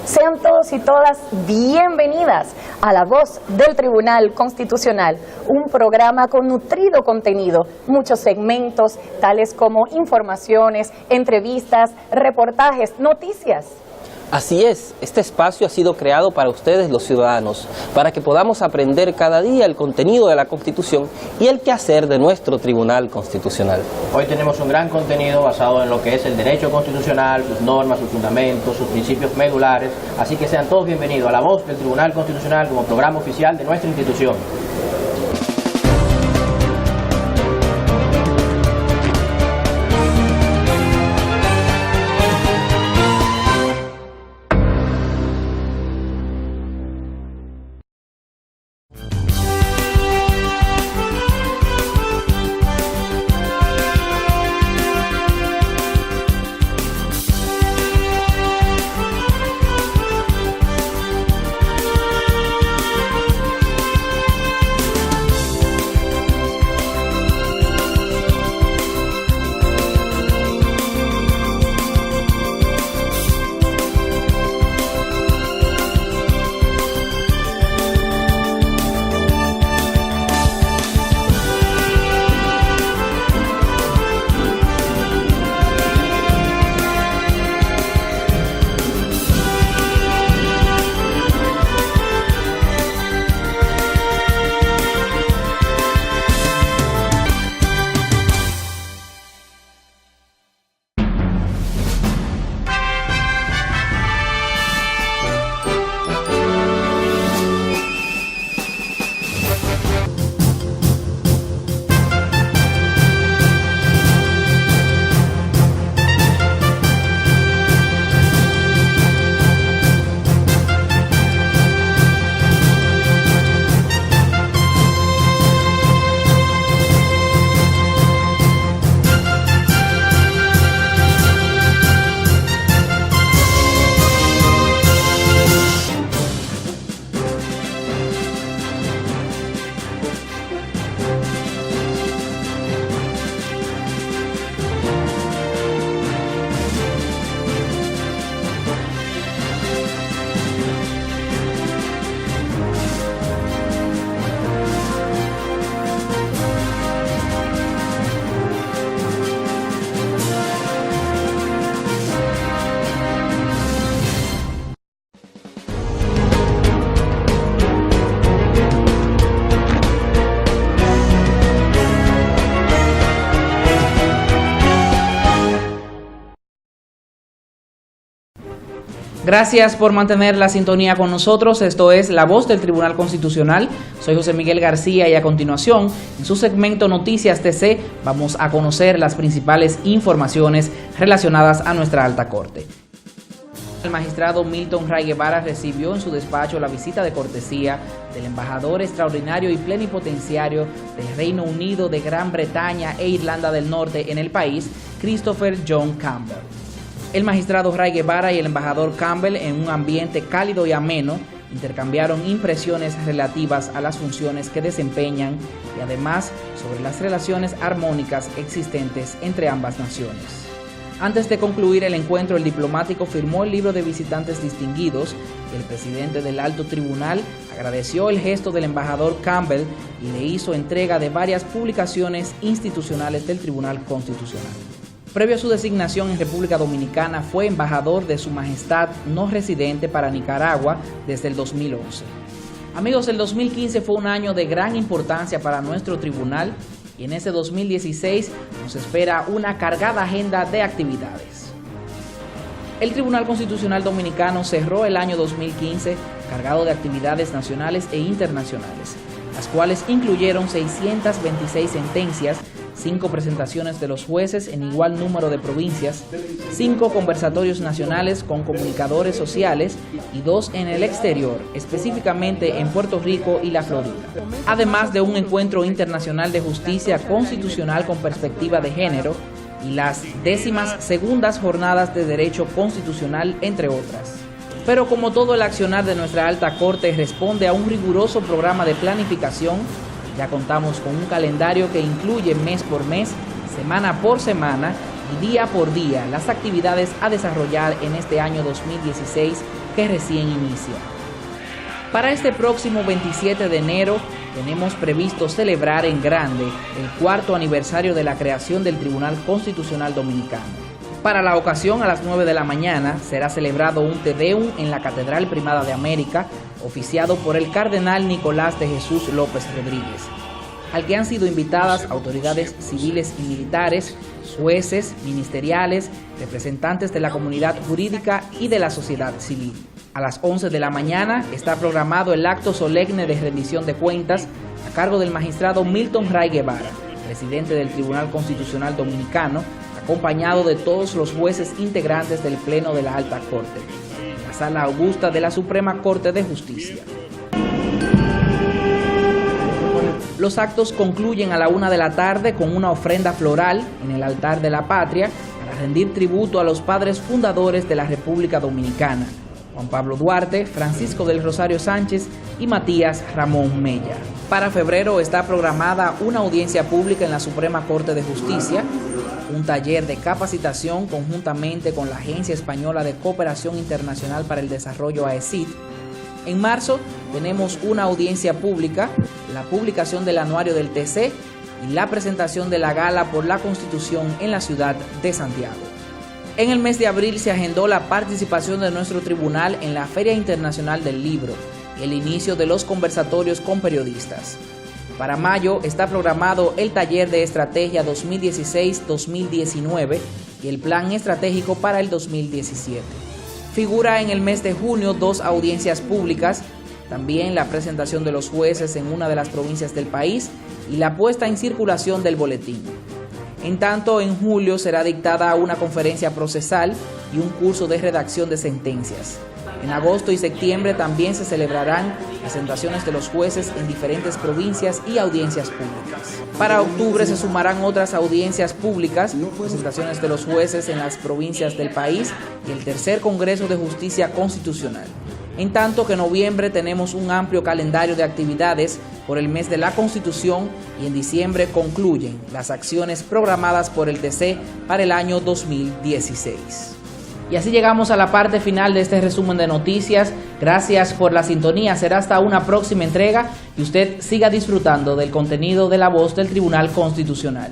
Sean todos y todas bienvenidas a La Voz del Tribunal Constitucional, un programa con nutrido contenido, muchos segmentos tales como informaciones, entrevistas, reportajes, noticias. Así es, este espacio ha sido creado para ustedes los ciudadanos, para que podamos aprender cada día el contenido de la Constitución y el quehacer de nuestro Tribunal Constitucional. Hoy tenemos un gran contenido basado en lo que es el derecho constitucional, sus normas, sus fundamentos, sus principios medulares, así que sean todos bienvenidos a La Voz del Tribunal Constitucional como programa oficial de nuestra institución. Gracias por mantener la sintonía con nosotros. Esto es La Voz del Tribunal Constitucional. Soy José Miguel García y a continuación, en su segmento Noticias TC, vamos a conocer las principales informaciones relacionadas a nuestra alta corte. El magistrado Milton Ray Guevara recibió en su despacho la visita de cortesía del embajador extraordinario y plenipotenciario del Reino Unido de Gran Bretaña e Irlanda del Norte en el país, Christopher John Campbell. El magistrado Ray Guevara y el embajador Campbell, en un ambiente cálido y ameno, intercambiaron impresiones relativas a las funciones que desempeñan y además sobre las relaciones armónicas existentes entre ambas naciones. Antes de concluir el encuentro, el diplomático firmó el libro de visitantes distinguidos y el presidente del Alto Tribunal agradeció el gesto del embajador Campbell y le hizo entrega de varias publicaciones institucionales del Tribunal Constitucional. Previo a su designación en República Dominicana, fue embajador de Su Majestad no residente para Nicaragua desde el 2011. Amigos, el 2015 fue un año de gran importancia para nuestro tribunal y en ese 2016 nos espera una cargada agenda de actividades. El Tribunal Constitucional Dominicano cerró el año 2015 cargado de actividades nacionales e internacionales, las cuales incluyeron 626 sentencias, 5 presentaciones de los jueces en igual número de provincias, 5 conversatorios nacionales con comunicadores sociales y 2 en el exterior, específicamente en Puerto Rico y la Florida. Además de un encuentro internacional de justicia constitucional con perspectiva de género y las 12ª jornadas de derecho constitucional, entre otras. Pero como todo el accionar de nuestra alta corte responde a un riguroso programa de planificación, ya contamos con un calendario que incluye mes por mes, semana por semana, y día por día las actividades a desarrollar en este año 2016 que recién inicia. Para este próximo 27 de enero tenemos previsto celebrar en grande el 4º aniversario de la creación del Tribunal Constitucional Dominicano. Para la ocasión, a las 9 de la mañana será celebrado un Te Deum en la Catedral Primada de América, oficiado por el Cardenal Nicolás de Jesús López Rodríguez, al que han sido invitadas autoridades civiles y militares, jueces, ministeriales, representantes de la comunidad jurídica y de la sociedad civil. A las 11 de la mañana está programado el acto solemne de rendición de cuentas a cargo del magistrado Milton Ray Guevara, presidente del Tribunal Constitucional Dominicano, acompañado de todos los jueces integrantes del Pleno de la Alta Corte, en la Sala Augusta de la Suprema Corte de Justicia. Los actos concluyen a la 1 de la tarde con una ofrenda floral en el altar de la patria para rendir tributo a los padres fundadores de la República Dominicana, Juan Pablo Duarte, Francisco del Rosario Sánchez y Matías Ramón Mella. Para febrero está programada una audiencia pública en la Suprema Corte de Justicia, un taller de capacitación conjuntamente con la Agencia Española de Cooperación Internacional para el Desarrollo AECID. En marzo tenemos una audiencia pública, la publicación del anuario del TC y la presentación de la Gala por la Constitución en la ciudad de Santiago. En el mes de abril se agendó la participación de nuestro tribunal en la Feria Internacional del Libro y el inicio de los conversatorios con periodistas. Para mayo está programado el taller de estrategia 2016-2019 y el plan estratégico para el 2017. Figura en el mes de junio 2 audiencias públicas, también la presentación de los jueces en una de las provincias del país y la puesta en circulación del boletín. En tanto, en julio será dictada una conferencia procesal y un curso de redacción de sentencias. En agosto y septiembre también se celebrarán presentaciones de los jueces en diferentes provincias y audiencias públicas. Para octubre se sumarán otras audiencias públicas, presentaciones de los jueces en las provincias del país y el tercer Congreso de Justicia Constitucional. En tanto que en noviembre tenemos un amplio calendario de actividades por el mes de la Constitución y en diciembre concluyen las acciones programadas por el TC para el año 2016. Y así llegamos a la parte final de este resumen de noticias. Gracias por la sintonía. Será hasta una próxima entrega y usted siga disfrutando del contenido de La Voz del Tribunal Constitucional.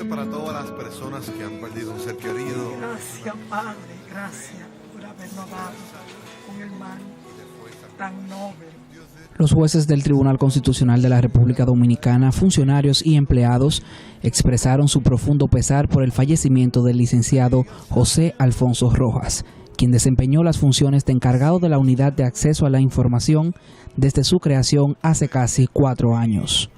para todas las personas que han perdido un ser querido. Gracias, Padre, gracias por habernos dado un hermano tan noble. Los jueces del Tribunal Constitucional de la República Dominicana, funcionarios y empleados expresaron su profundo pesar por el fallecimiento del licenciado José Alfonso Rojas, quien desempeñó las funciones de encargado de la Unidad de Acceso a la Información desde su creación hace casi 4 años.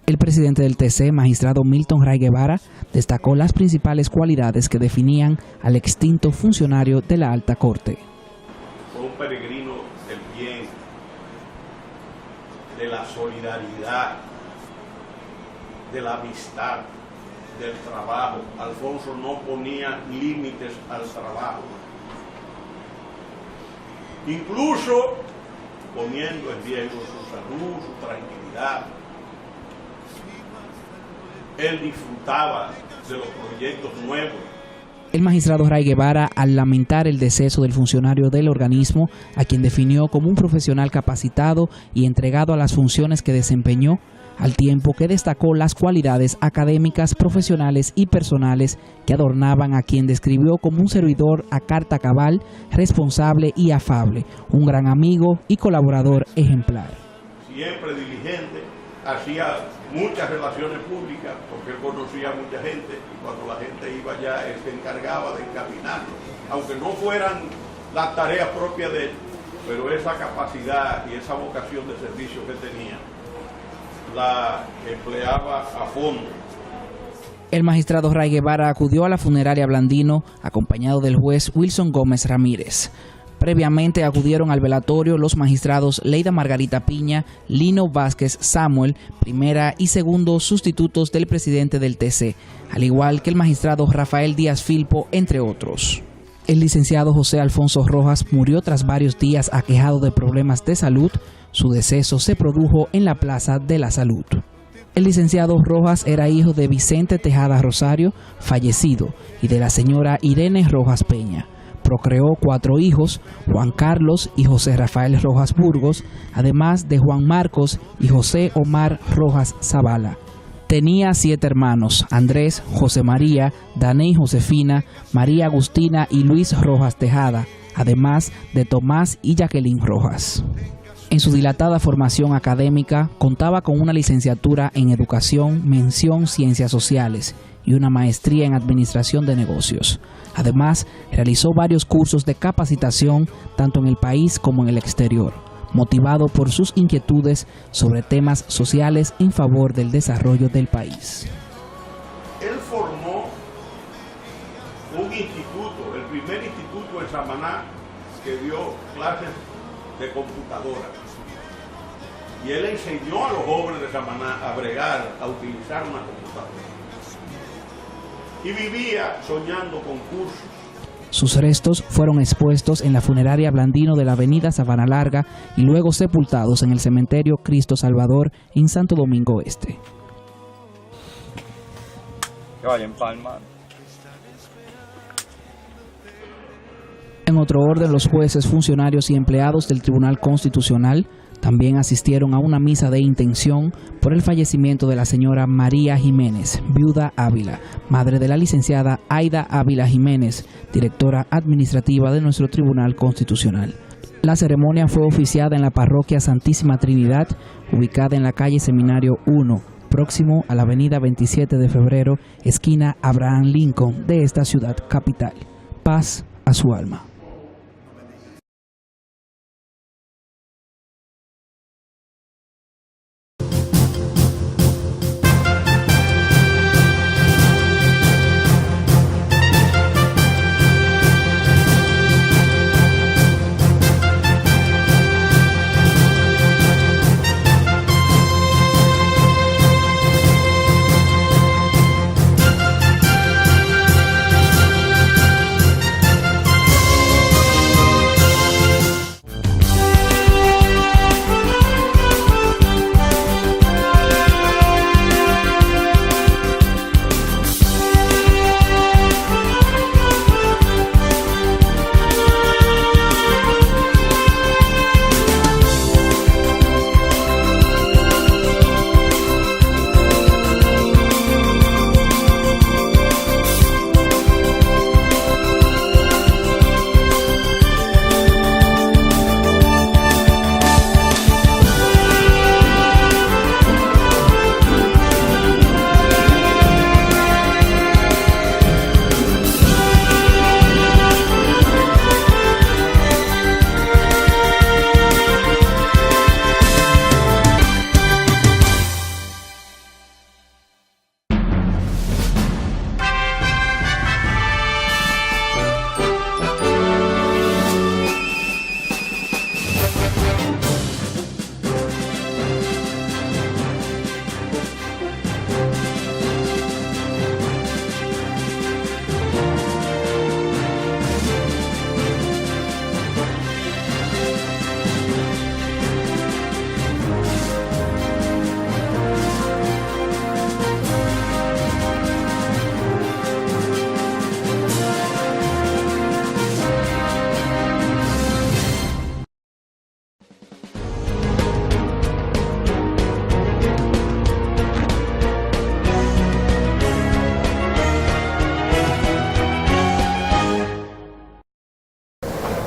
El presidente del TC, magistrado Milton Ray Guevara, destacó las principales cualidades que definían al extinto funcionario de la Alta Corte. Fue un peregrino del bien, de la solidaridad, de la amistad, del trabajo. Alfonso no ponía límites al trabajo, incluso poniendo en riesgo su salud, su tranquilidad. Él disfrutaba de los proyectos nuevos. El magistrado Ray Guevara, al lamentar el deceso del funcionario del organismo, a quien definió como un profesional capacitado y entregado a las funciones que desempeñó, al tiempo que destacó las cualidades académicas, profesionales y personales que adornaban a quien describió como un servidor a carta cabal, responsable y afable, un gran amigo y colaborador ejemplar. Siempre diligente, hacía muchas relaciones públicas porque él conocía a mucha gente y cuando la gente iba allá él se encargaba de encaminarlo, aunque no fueran las tareas propias de él, pero esa capacidad y esa vocación de servicio que tenía la empleaba a fondo. El magistrado Ray Guevara acudió a la funeraria Blandino acompañado del juez Wilson Gómez Ramírez. Previamente acudieron al velatorio los magistrados Leida Margarita Piña, Lino Vázquez Samuel, primera y segundo sustitutos del presidente del TC, al igual que el magistrado Rafael Díaz Filpo, entre otros. El licenciado José Alfonso Rojas murió tras varios días aquejado de problemas de salud. Su deceso se produjo en la Plaza de la Salud. El licenciado Rojas era hijo de Vicente Tejada Rosario, fallecido, y de la señora Irene Rojas Peña. Procreó 4 hijos, Juan Carlos y José Rafael Rojas Burgos, además de Juan Marcos y José Omar Rojas Zavala. Tenía 7 hermanos, Andrés, José María, Daney Josefina, María Agustina y Luis Rojas Tejada, además de Tomás y Jacqueline Rojas. En su dilatada formación académica, contaba con una licenciatura en Educación, mención Ciencias Sociales y una maestría en Administración de Negocios. Además, realizó varios cursos de capacitación tanto en el país como en el exterior, motivado por sus inquietudes sobre temas sociales en favor del desarrollo del país. Él formó un instituto, el primer instituto en Samaná que dio clases de computadora. Y él enseñó a los jóvenes de Samaná a bregar, a utilizar una computadora. Y vivía soñando con cursos. Sus restos fueron expuestos en la funeraria Blandino de la avenida Sabana Larga y luego sepultados en el cementerio Cristo Salvador en Santo Domingo Este. Que vaya en palma. En otro orden, los jueces, funcionarios y empleados del Tribunal Constitucional también asistieron a una misa de intención por el fallecimiento de la señora María Jiménez, viuda Ávila, madre de la licenciada Aida Ávila Jiménez, directora administrativa de nuestro Tribunal Constitucional. La ceremonia fue oficiada en la parroquia Santísima Trinidad, ubicada en la calle Seminario 1, próximo a la avenida 27 de febrero, esquina Abraham Lincoln de esta ciudad capital. Paz a su alma.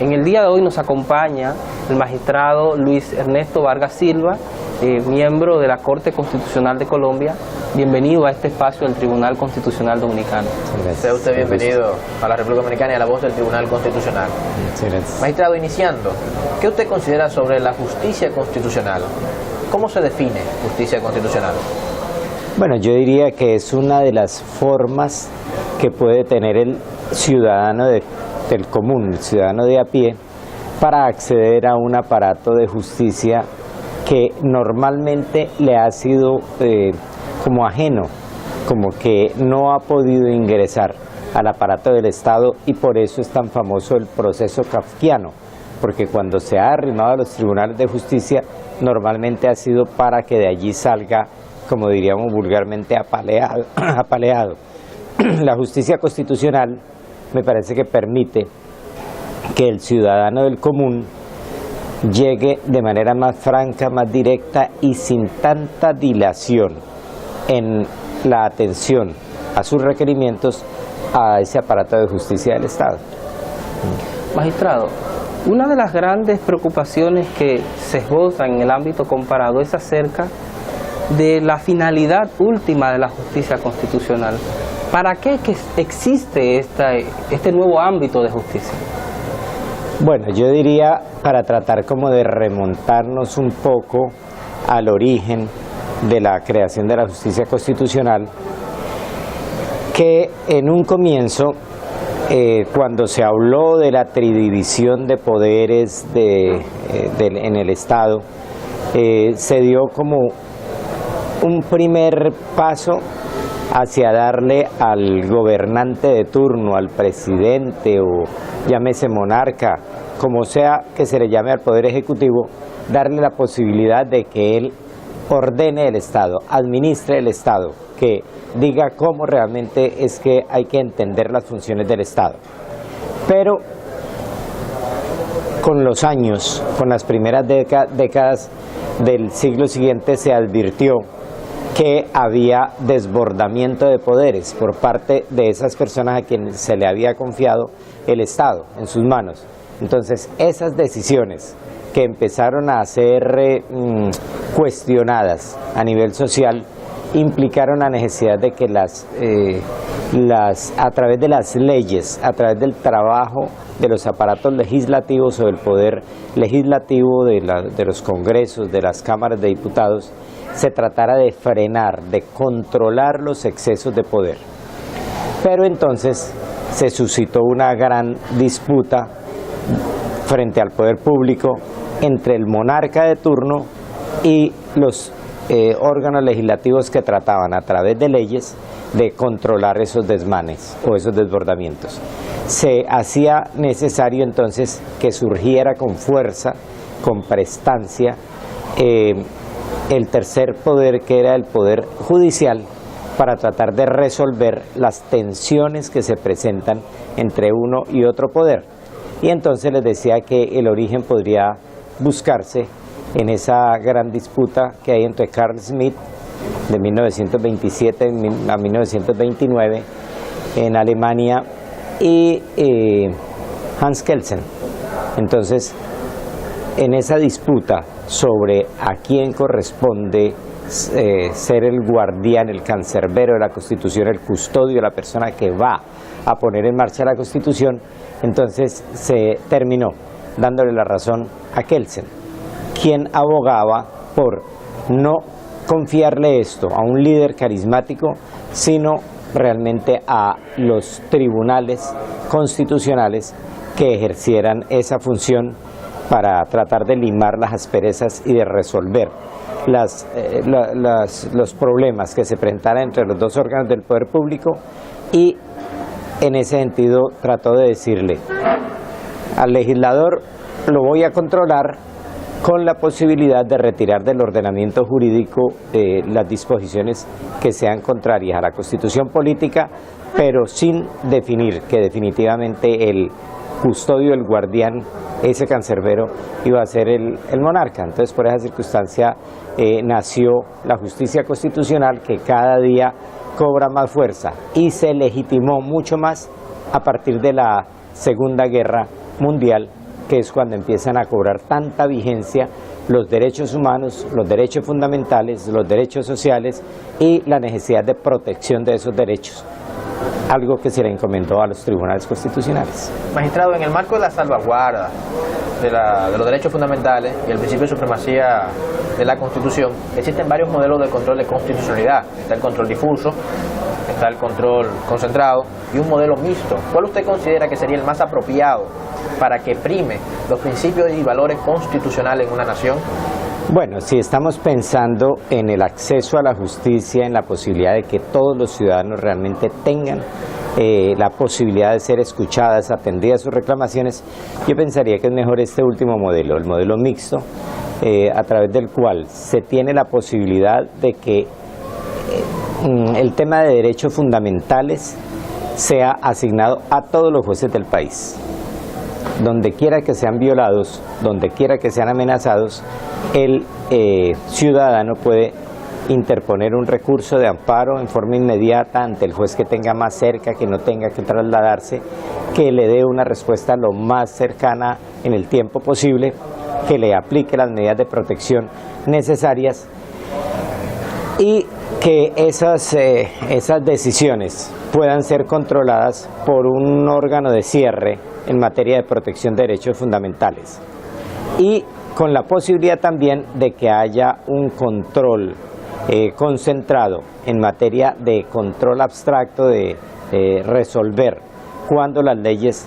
En el día de hoy nos acompaña el magistrado Luis Ernesto Vargas Silva, miembro de la Corte Constitucional de Colombia. Bienvenido a este espacio del Tribunal Constitucional Dominicano. Sea usted bienvenido a la República Dominicana y a la voz del Tribunal Constitucional. Magistrado, iniciando, ¿qué usted considera sobre la justicia constitucional? ¿Cómo se define justicia constitucional? Bueno, yo diría que es una de las formas que puede tener el ciudadano del común, el ciudadano de a pie, para acceder a un aparato de justicia que normalmente le ha sido como ajeno, como que no ha podido ingresar al aparato del Estado, y por eso es tan famoso el proceso kafkiano, porque cuando se ha arrimado a los tribunales de justicia normalmente ha sido para que de allí salga, como diríamos vulgarmente, apaleado. La justicia constitucional me parece que permite que el ciudadano del común llegue de manera más franca, más directa y sin tanta dilación en la atención a sus requerimientos a ese aparato de justicia del Estado. Magistrado, una de las grandes preocupaciones que se esboza en el ámbito comparado es acerca de la finalidad última de la justicia constitucional. ¿Para qué existe este nuevo ámbito de justicia? Bueno, yo diría, para tratar como de remontarnos un poco al origen de la creación de la justicia constitucional, que en un comienzo, cuando se habló de la tridivisión de poderes en el Estado, se dio como un primer paso hacia darle al gobernante de turno, al presidente o llámese monarca, como sea que se le llame al Poder Ejecutivo, darle la posibilidad de que él ordene el Estado, administre el Estado, que diga cómo realmente es que hay que entender las funciones del Estado. Pero con los años, con las primeras décadas del siglo siguiente, se advirtió que había desbordamiento de poderes por parte de esas personas a quienes se le había confiado el Estado en sus manos. Entonces, esas decisiones que empezaron a ser cuestionadas a nivel social implicaron la necesidad de que a través de las leyes, a través del trabajo de los aparatos legislativos o del poder legislativo de los congresos, de las cámaras de diputados, se tratara de frenar, de controlar los excesos de poder. Pero entonces se suscitó una gran disputa frente al poder público entre el monarca de turno y los órganos legislativos que trataban a través de leyes de controlar esos desmanes o esos desbordamientos. Se hacía necesario entonces que surgiera con fuerza, con prestancia, el tercer poder, que era el poder judicial, para tratar de resolver las tensiones que se presentan entre uno y otro poder. Y entonces les decía que el origen podría buscarse en esa gran disputa que hay entre Carl Schmitt de 1927 a 1929 en Alemania y Hans Kelsen. Entonces, en esa disputa sobre a quién corresponde ser el guardián, el cancerbero de la Constitución, el custodio, la persona que va a poner en marcha la Constitución, entonces se terminó dándole la razón a Kelsen, quien abogaba por no confiarle esto a un líder carismático, sino realmente a los tribunales constitucionales que ejercieran esa función para tratar de limar las asperezas y de resolver los problemas que se presentaran entre los dos órganos del poder público. Y en ese sentido trató de decirle al legislador: lo voy a controlar con la posibilidad de retirar del ordenamiento jurídico las disposiciones que sean contrarias a la Constitución política, pero sin definir que definitivamente el custodio, el guardián, ese cancerbero, iba a ser el monarca. Entonces, por esa circunstancia nació la justicia constitucional, que cada día cobra más fuerza y se legitimó mucho más a partir de la Segunda Guerra Mundial, que es cuando empiezan a cobrar tanta vigencia los derechos humanos, los derechos fundamentales, los derechos sociales y la necesidad de protección de esos derechos, algo que se le encomendó a los tribunales constitucionales. Magistrado, en el marco de la salvaguarda de los derechos fundamentales y el principio de supremacía de la Constitución, existen varios modelos de control de constitucionalidad. Está el control difuso, está el control concentrado y un modelo mixto. ¿Cuál usted considera que sería el más apropiado para que prime los principios y valores constitucionales en una nación? Bueno, si estamos pensando en el acceso a la justicia, en la posibilidad de que todos los ciudadanos realmente tengan la posibilidad de ser escuchadas, atendidas sus reclamaciones, yo pensaría que es mejor este último modelo, el modelo mixto, a través del cual se tiene la posibilidad de que el tema de derechos fundamentales sea asignado a todos los jueces del país. Donde quiera que sean violados, donde quiera que sean amenazados, el ciudadano puede interponer un recurso de amparo en forma inmediata ante el juez que tenga más cerca, que no tenga que trasladarse, que le dé una respuesta lo más cercana en el tiempo posible, que le aplique las medidas de protección necesarias y que esas decisiones puedan ser controladas por un órgano de cierre en materia de protección de derechos fundamentales y con la posibilidad también de que haya un control concentrado en materia de control abstracto de resolver cuando las leyes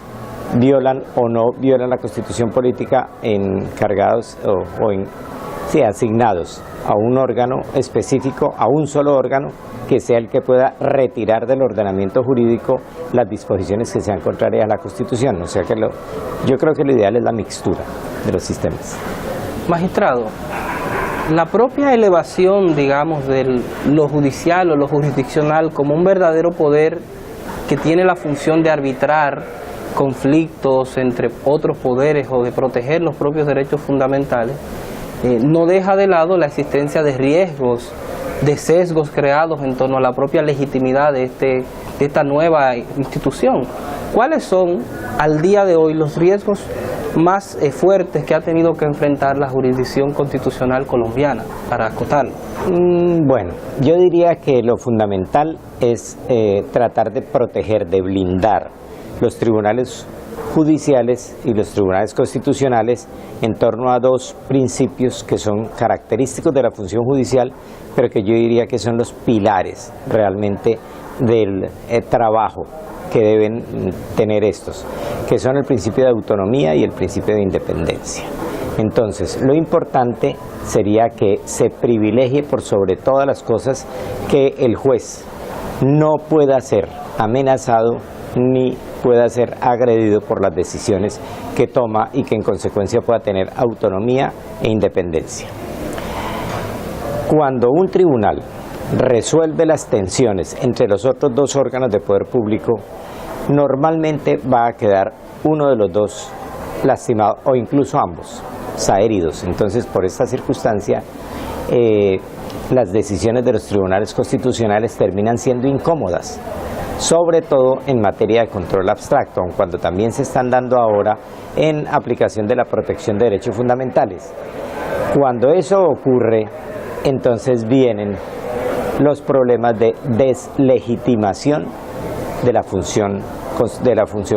violan o no violan la Constitución política encargados asignados a un órgano específico, a un solo órgano que sea el que pueda retirar del ordenamiento jurídico las disposiciones que sean contrarias a la Constitución. O sea que yo creo que lo ideal es la mixtura de los sistemas. Magistrado, la propia elevación, digamos, de lo judicial o lo jurisdiccional como un verdadero poder que tiene la función de arbitrar conflictos entre otros poderes o de proteger los propios derechos fundamentales, no deja de lado la existencia de riesgos, de sesgos creados en torno a la propia legitimidad de esta nueva institución. ¿Cuáles son al día de hoy los riesgos más fuertes que ha tenido que enfrentar la jurisdicción constitucional colombiana, para acotarlo? Bueno, yo diría que lo fundamental es tratar de proteger, de blindar los tribunales judiciales y los tribunales constitucionales en torno a dos principios que son característicos de la función judicial, pero que yo diría que son los pilares realmente del trabajo que deben tener estos, que son el principio de autonomía y el principio de independencia. Entonces, lo importante sería que se privilegie por sobre todas las cosas que el juez no pueda ser amenazado ni pueda ser agredido por las decisiones que toma y que en consecuencia pueda tener autonomía e independencia. Cuando un tribunal resuelve las tensiones entre los otros dos órganos de poder público, normalmente va a quedar uno de los dos lastimado o incluso ambos heridos. Entonces, por esta circunstancia, las decisiones de los tribunales constitucionales terminan siendo incómodas, sobre todo en materia de control abstracto, aun cuando también se están dando ahora en aplicación de la protección de derechos fundamentales. Cuando eso ocurre, entonces vienen los problemas de deslegitimación de la función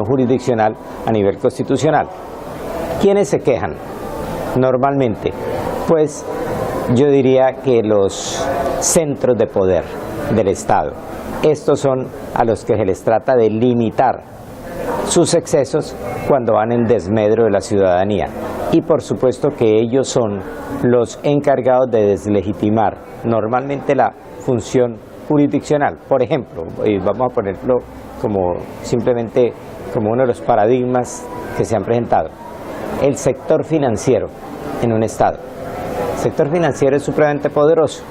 jurisdiccional a nivel constitucional. ¿Quiénes se quejan? Normalmente, pues yo diría que los centros de poder del Estado. Estos son a los que se les trata de limitar sus excesos cuando van en desmedro de la ciudadanía. Y por supuesto que ellos son los encargados de deslegitimar normalmente la función jurisdiccional. Por ejemplo, y vamos a ponerlo simplemente como uno de los paradigmas que se han presentado, el sector financiero en un Estado. El sector financiero es supremamente poderoso.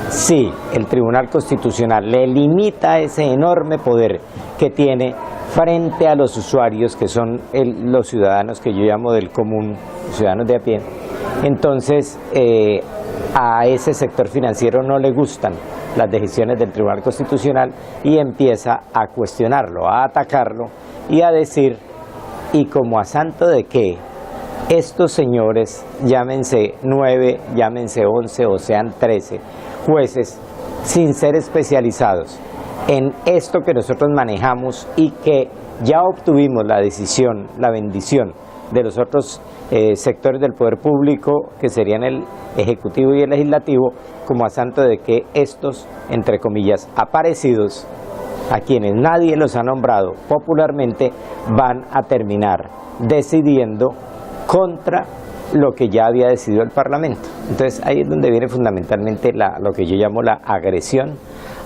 Si el Tribunal Constitucional le limita ese enorme poder que tiene frente a los usuarios, que son los ciudadanos que yo llamo del común, ciudadanos de a pie, entonces a ese sector financiero no le gustan las decisiones del Tribunal Constitucional y empieza a cuestionarlo, a atacarlo y a decir, ¿y como a santo de qué estos señores, llámense 9, llámense 11 o sean 13 jueces, sin ser especializados en esto que nosotros manejamos y que ya obtuvimos la decisión, la bendición de los otros sectores del poder público, que serían el ejecutivo y el legislativo, como a santo de que estos, entre comillas, aparecidos, a quienes nadie los ha nombrado popularmente, van a terminar decidiendo contra lo que ya había decidido el Parlamento. Entonces ahí es donde viene fundamentalmente lo que yo llamo la agresión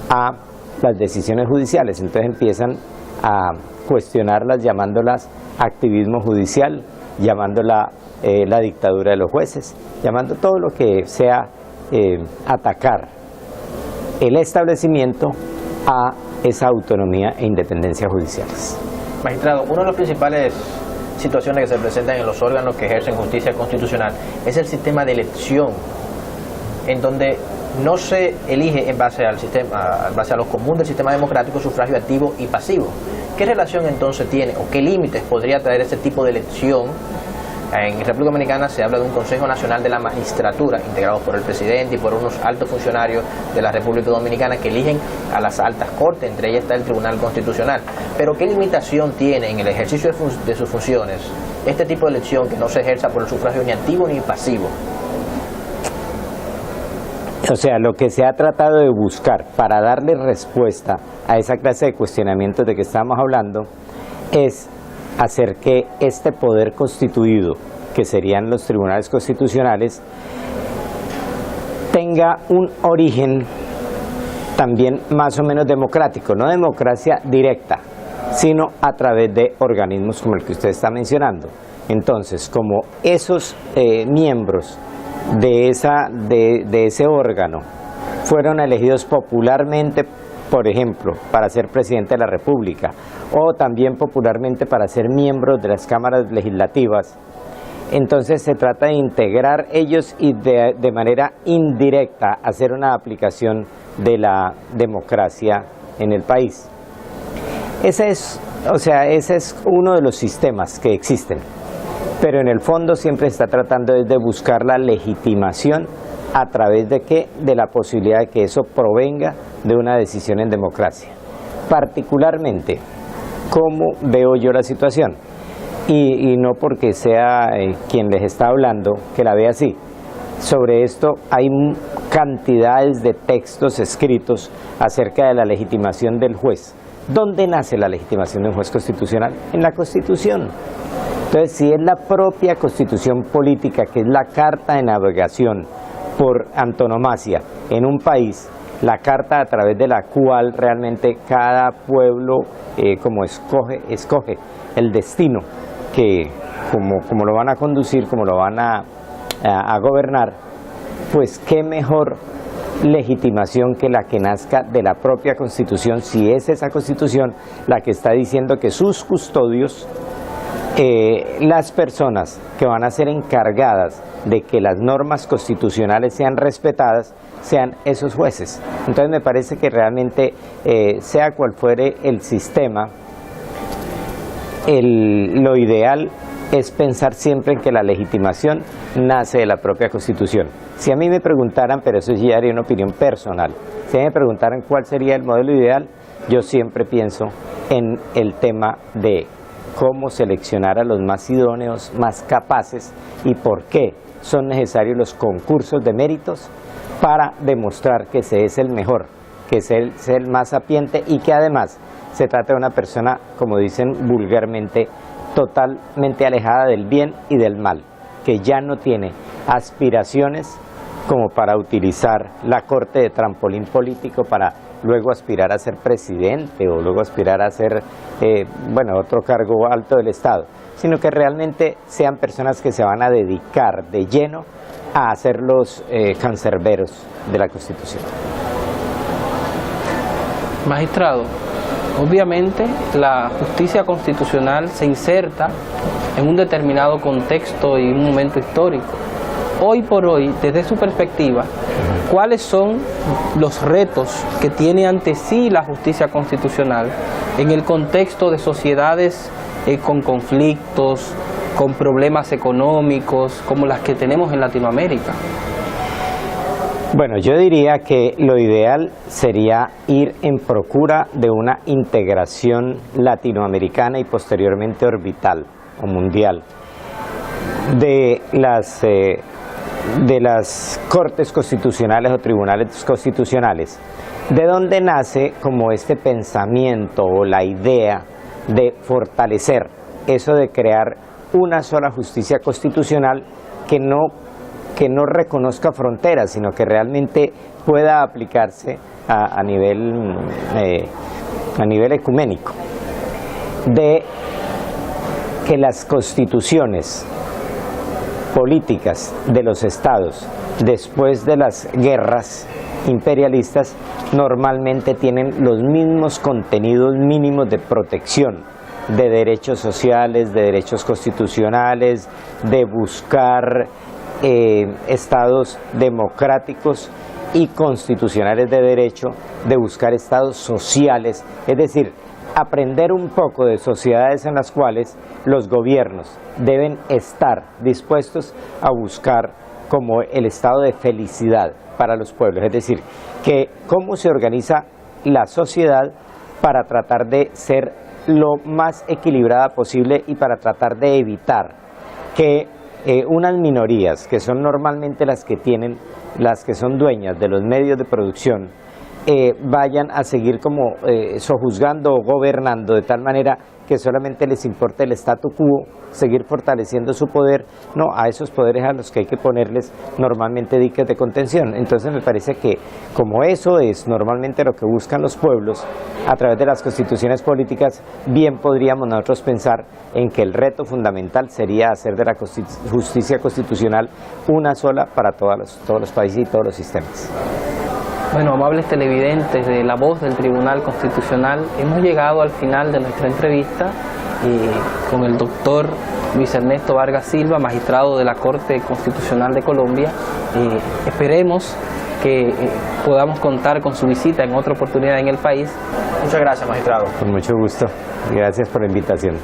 a las decisiones judiciales. Entonces empiezan a cuestionarlas llamándolas activismo judicial, llamándola la dictadura de los jueces, llamando todo lo que sea atacar el establecimiento a esa autonomía e independencia judiciales. Magistrado, una de las principales situaciones que se presentan en los órganos que ejercen justicia constitucional es el sistema de elección, en donde no se elige en base al sistema, en base a lo común del sistema democrático, sufragio activo y pasivo. ¿Qué relación entonces tiene o qué límites podría traer ese tipo de elección? En República Dominicana se habla de un Consejo Nacional de la Magistratura, integrado por el presidente y por unos altos funcionarios de la República Dominicana que eligen a las altas cortes, entre ellas está el Tribunal Constitucional. Pero ¿qué limitación tiene en el ejercicio de sus funciones este tipo de elección que no se ejerza por el sufragio ni activo ni pasivo? O sea, lo que se ha tratado de buscar para darle respuesta a esa clase de cuestionamientos de que estamos hablando es hacer que este poder constituido, que serían los tribunales constitucionales, tenga un origen también más o menos democrático, no democracia directa, sino a través de organismos como el que usted está mencionando. Entonces, como esos miembros de ese órgano fueron elegidos popularmente, por ejemplo, para ser presidente de la República, o también popularmente para ser miembros de las cámaras legislativas, entonces se trata de integrar ellos y de manera indirecta hacer una aplicación de la democracia en el país. Ese es uno de los sistemas que existen, pero en el fondo siempre se está tratando de buscar la legitimación a través de ¿qué? De la posibilidad de que eso provenga de una decisión en democracia. Particularmente, ¿cómo veo yo la situación? Y no porque sea quien les está hablando que la vea así. Sobre esto hay cantidades de textos escritos acerca de la legitimación del juez. ¿Dónde nace la legitimación de un juez constitucional? En la Constitución. Entonces, si es la propia Constitución política, que es la carta de navegación por antonomasia en un país, la carta a través de la cual realmente cada pueblo como escoge el destino, que como lo van a conducir, como lo van a gobernar, pues qué mejor legitimación que la que nazca de la propia Constitución, si es esa Constitución la que está diciendo que sus custodios, las personas que van a ser encargadas de que las normas constitucionales sean respetadas, sean esos jueces. Entonces me parece que realmente, sea cual fuere el sistema, lo ideal es pensar siempre en que la legitimación nace de la propia Constitución. Si a mí me preguntaran, pero eso ya sería una opinión personal, si a mí me preguntaran cuál sería el modelo ideal, yo siempre pienso en el tema de cómo seleccionar a los más idóneos, más capaces, y por qué son necesarios los concursos de méritos para demostrar que se es el mejor, que se es el más sapiente y que además se trata de una persona, como dicen vulgarmente, totalmente alejada del bien y del mal, que ya no tiene aspiraciones como para utilizar la corte de trampolín político para luego aspirar a ser presidente o luego aspirar a ser, otro cargo alto del Estado, sino que realmente sean personas que se van a dedicar de lleno a ser los cancerberos de la Constitución. Magistrado, obviamente la justicia constitucional se inserta en un determinado contexto y un momento histórico. Hoy por hoy, desde su perspectiva, ¿cuáles son los retos que tiene ante sí la justicia constitucional en el contexto de sociedades con conflictos, con problemas económicos como las que tenemos en Latinoamérica? Bueno, yo diría que lo ideal sería ir en procura de una integración latinoamericana y posteriormente orbital o mundial de las cortes constitucionales o tribunales constitucionales, de donde nace como este pensamiento o la idea de fortalecer eso de crear una sola justicia constitucional que no reconozca fronteras, sino que realmente pueda aplicarse a nivel ecuménico, de que las constituciones políticas de los estados después de las guerras imperialistas normalmente tienen los mismos contenidos mínimos de protección de derechos sociales, de derechos constitucionales, de buscar estados democráticos y constitucionales de derecho, de buscar estados sociales, es decir, aprender un poco de sociedades en las cuales los gobiernos deben estar dispuestos a buscar como el estado de felicidad para los pueblos, es decir, que cómo se organiza la sociedad para tratar de ser lo más equilibrada posible y para tratar de evitar que unas minorías, que son normalmente las que son dueñas de los medios de producción, vayan a seguir como sojuzgando o gobernando de tal manera que solamente les importa el statu quo, seguir fortaleciendo su poder. No, a esos poderes a los que hay que ponerles normalmente diques de contención. Entonces me parece que como eso es normalmente lo que buscan los pueblos a través de las constituciones políticas, bien podríamos nosotros pensar en que el reto fundamental sería hacer de la justicia constitucional una sola para todos los países y todos los sistemas. Bueno, amables televidentes de La Voz del Tribunal Constitucional, hemos llegado al final de nuestra entrevista con el doctor Luis Ernesto Vargas Silva, magistrado de la Corte Constitucional de Colombia. Esperemos que podamos contar con su visita en otra oportunidad en el país. Muchas gracias, magistrado. Con mucho gusto. Gracias por la invitación.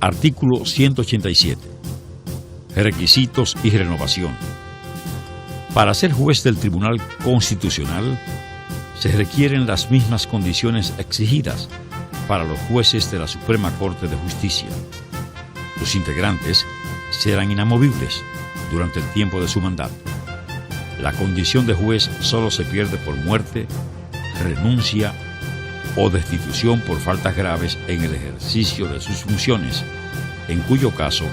Artículo 187. Requisitos y renovación. Para ser juez del Tribunal Constitucional, se requieren las mismas condiciones exigidas para los jueces de la Suprema Corte de Justicia. Los integrantes serán inamovibles durante el tiempo de su mandato. La condición de juez solo se pierde por muerte, renuncia o destitución por faltas graves en el ejercicio de sus funciones, en cuyo caso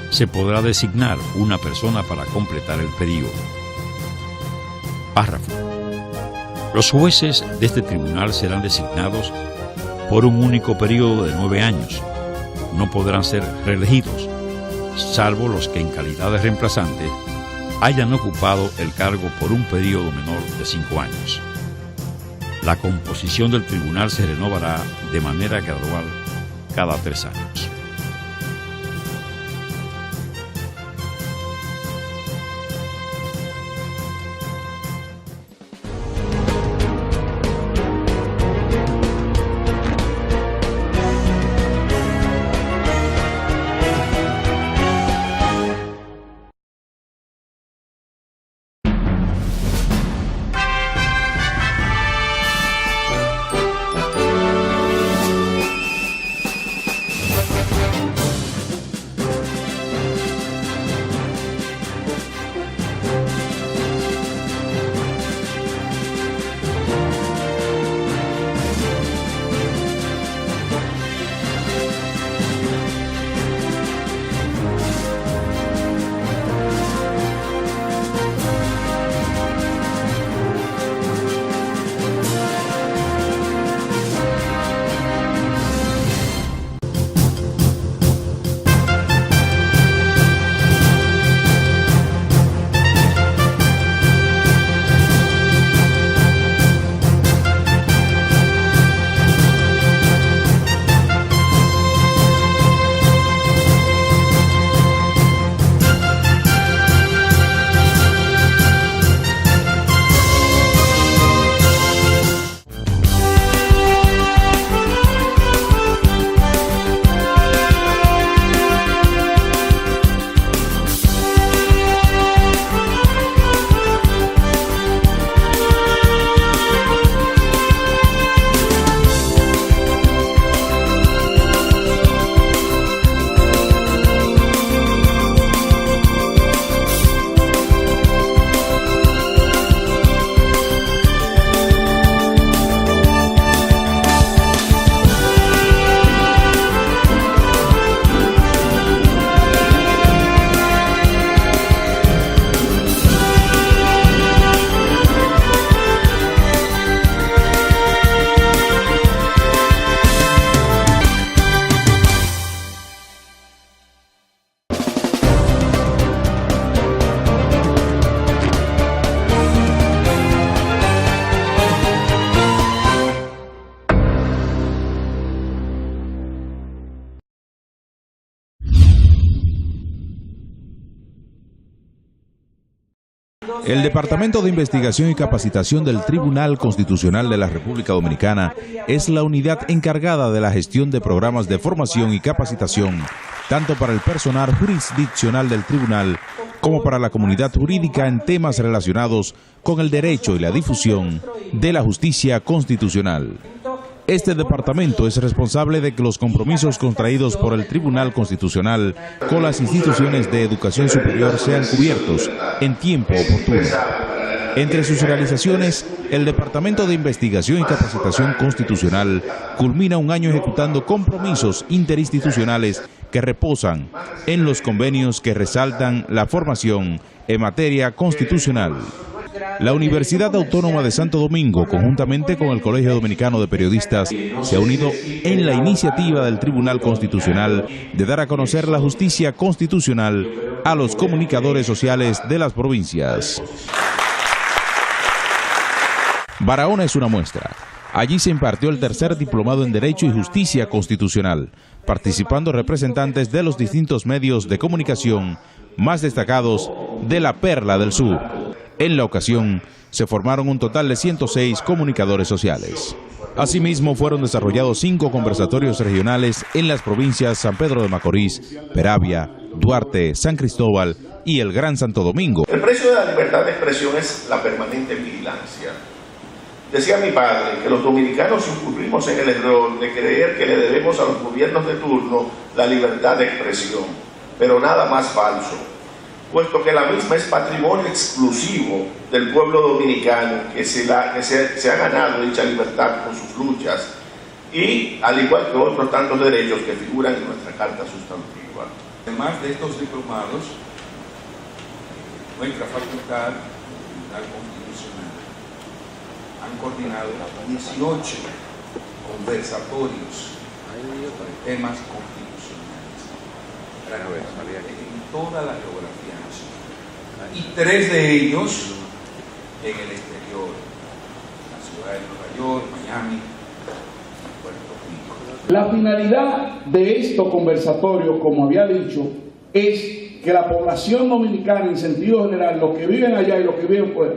se podrá designar una persona para completar el periodo. Párrafo. Los jueces de este tribunal serán designados por un único periodo de 9 años. No podrán ser reelegidos, salvo los que en calidad de reemplazantes hayan ocupado el cargo por un periodo menor de 5 años. La composición del tribunal se renovará de manera gradual cada 3 años. El Departamento de Investigación y Capacitación del Tribunal Constitucional de la República Dominicana es la unidad encargada de la gestión de programas de formación y capacitación, tanto para el personal jurisdiccional del tribunal como para la comunidad jurídica en temas relacionados con el derecho y la difusión de la justicia constitucional. Este departamento es responsable de que los compromisos contraídos por el Tribunal Constitucional con las instituciones de educación superior sean cubiertos en tiempo oportuno. Entre sus realizaciones, el Departamento de Investigación y Capacitación Constitucional culmina un año ejecutando compromisos interinstitucionales que reposan en los convenios que resaltan la formación en materia constitucional. La Universidad Autónoma de Santo Domingo, conjuntamente con el Colegio Dominicano de Periodistas, se ha unido en la iniciativa del Tribunal Constitucional de dar a conocer la justicia constitucional a los comunicadores sociales de las provincias. Barahona es una muestra. Allí se impartió el tercer diplomado en Derecho y Justicia Constitucional, participando representantes de los distintos medios de comunicación más destacados de la Perla del Sur. En la ocasión, se formaron un total de 106 comunicadores sociales. Asimismo, fueron desarrollados 5 conversatorios regionales en las provincias San Pedro de Macorís, Peravia, Duarte, San Cristóbal y el Gran Santo Domingo. El precio de la libertad de expresión es la permanente vigilancia. Decía mi padre que los dominicanos incurrimos en el error de creer que le debemos a los gobiernos de turno la libertad de expresión, pero nada más falso, puesto que la misma es patrimonio exclusivo del pueblo dominicano que se ha ganado dicha libertad con sus luchas y al igual que otros tantos derechos que figuran en nuestra Carta Sustantiva. Además de estos diplomados, nuestra facultad constitucional han coordinado 18 conversatorios sobre temas constitucionales en toda la geografía nacional y 3 de ellos en el exterior, en la ciudad de Nueva York, Miami, Puerto Rico. La finalidad de estos conversatorios, como había dicho, es que la población dominicana en sentido general, los que viven allá y los que viven fuera,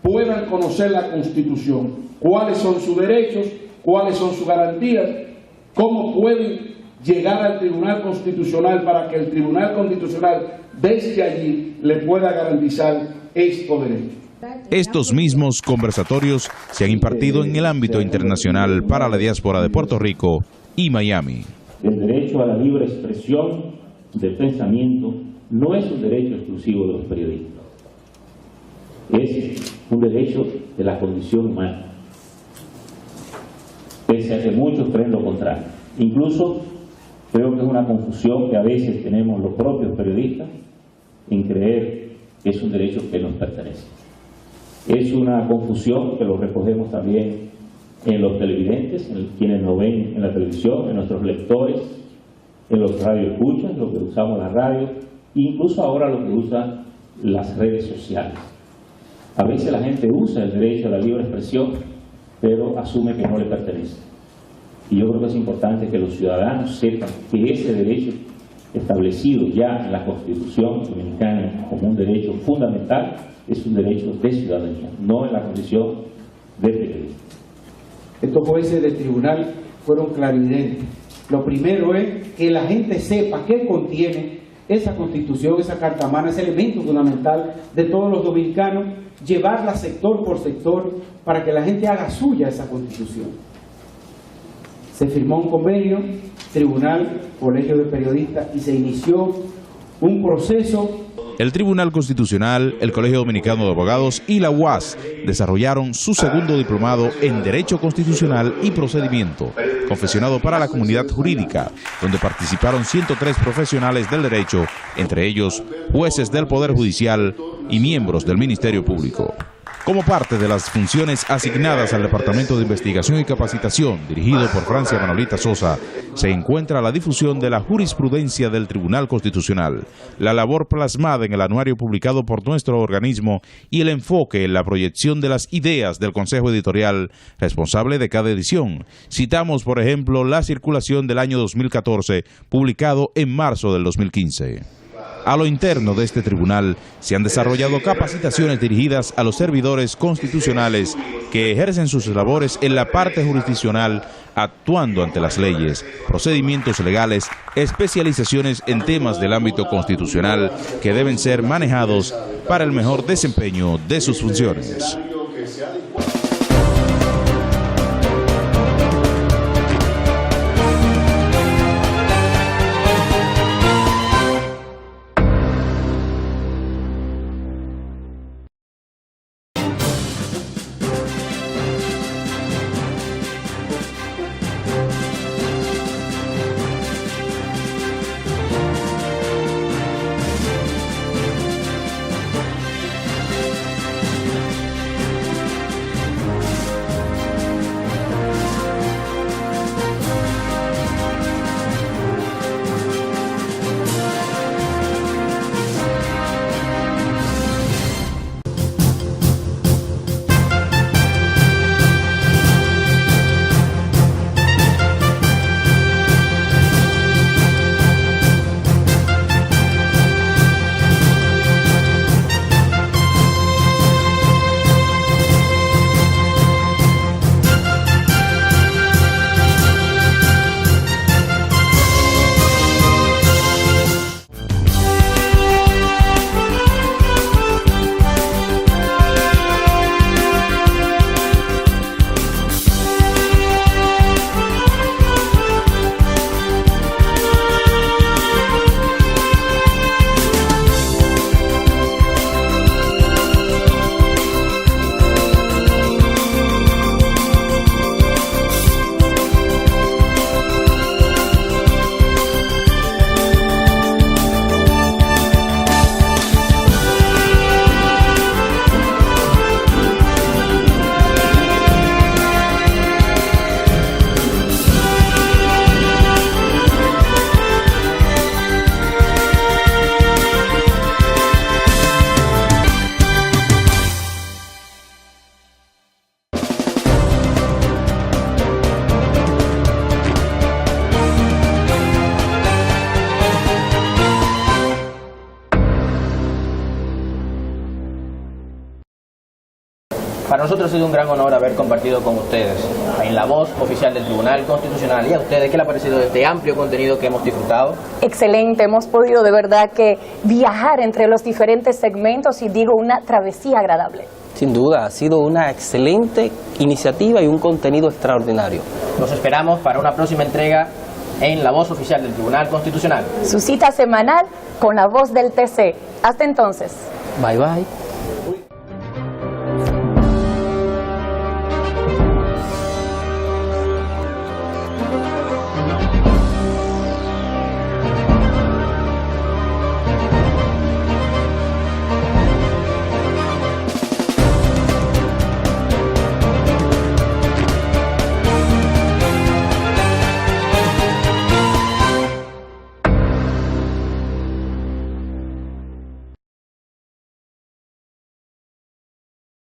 puedan conocer la Constitución, cuáles son sus derechos, cuáles son sus garantías, cómo pueden llegar al Tribunal Constitucional para que el Tribunal Constitucional desde allí le pueda garantizar estos derechos. Estos mismos conversatorios se han impartido en el ámbito internacional para la diáspora de Puerto Rico y Miami. El derecho a la libre expresión del pensamiento no es un derecho exclusivo de los periodistas. Es un derecho de la condición humana, pese a que muchos creen lo contrario. Incluso creo que es una confusión que a veces tenemos los propios periodistas en creer que es un derecho que nos pertenece. Es una confusión que lo recogemos también en los televidentes, en quienes nos ven en la televisión, en nuestros lectores, en los radioescuchas, los que usamos la radio, incluso ahora los que usan las redes sociales. A veces la gente usa el derecho a la libre expresión, pero asume que no le pertenece. Y yo creo que es importante que los ciudadanos sepan que ese derecho establecido ya en la Constitución Dominicana como un derecho fundamental es un derecho de ciudadanía, no en la condición de periodista. Estos jueces del tribunal fueron clarividentes. Lo primero es que la gente sepa qué contiene esa Constitución, esa Carta Magna, ese elemento fundamental de todos los dominicanos, llevarla sector por sector para que la gente haga suya esa Constitución. Se firmó un convenio, tribunal, colegio de periodistas, y se inició un proceso. El Tribunal Constitucional, el Colegio Dominicano de Abogados y la UAS desarrollaron su segundo diplomado en Derecho Constitucional y Procedimiento, confeccionado para la comunidad jurídica, donde participaron 103 profesionales del derecho, entre ellos jueces del Poder Judicial y miembros del Ministerio Público. Como parte de las funciones asignadas al Departamento de Investigación y Capacitación, dirigido por Francia Manolita Sosa, se encuentra la difusión de la jurisprudencia del Tribunal Constitucional, la labor plasmada en el anuario publicado por nuestro organismo y el enfoque en la proyección de las ideas del Consejo Editorial, responsable de cada edición. Citamos, por ejemplo, la circulación del año 2014, publicado en marzo del 2015. A lo interno de este tribunal se han desarrollado capacitaciones dirigidas a los servidores constitucionales que ejercen sus labores en la parte jurisdiccional, actuando ante las leyes, procedimientos legales, especializaciones en temas del ámbito constitucional que deben ser manejados para el mejor desempeño de sus funciones. Para nosotros ha sido un gran honor haber compartido con ustedes en la voz oficial del Tribunal Constitucional. ¿Y a ustedes qué les ha parecido este amplio contenido que hemos disfrutado? Excelente, hemos podido de verdad que viajar entre los diferentes segmentos y digo una travesía agradable. Sin duda, ha sido una excelente iniciativa y un contenido extraordinario. Los esperamos para una próxima entrega en la voz oficial del Tribunal Constitucional. Su cita semanal con la voz del TC. Hasta entonces. Bye bye.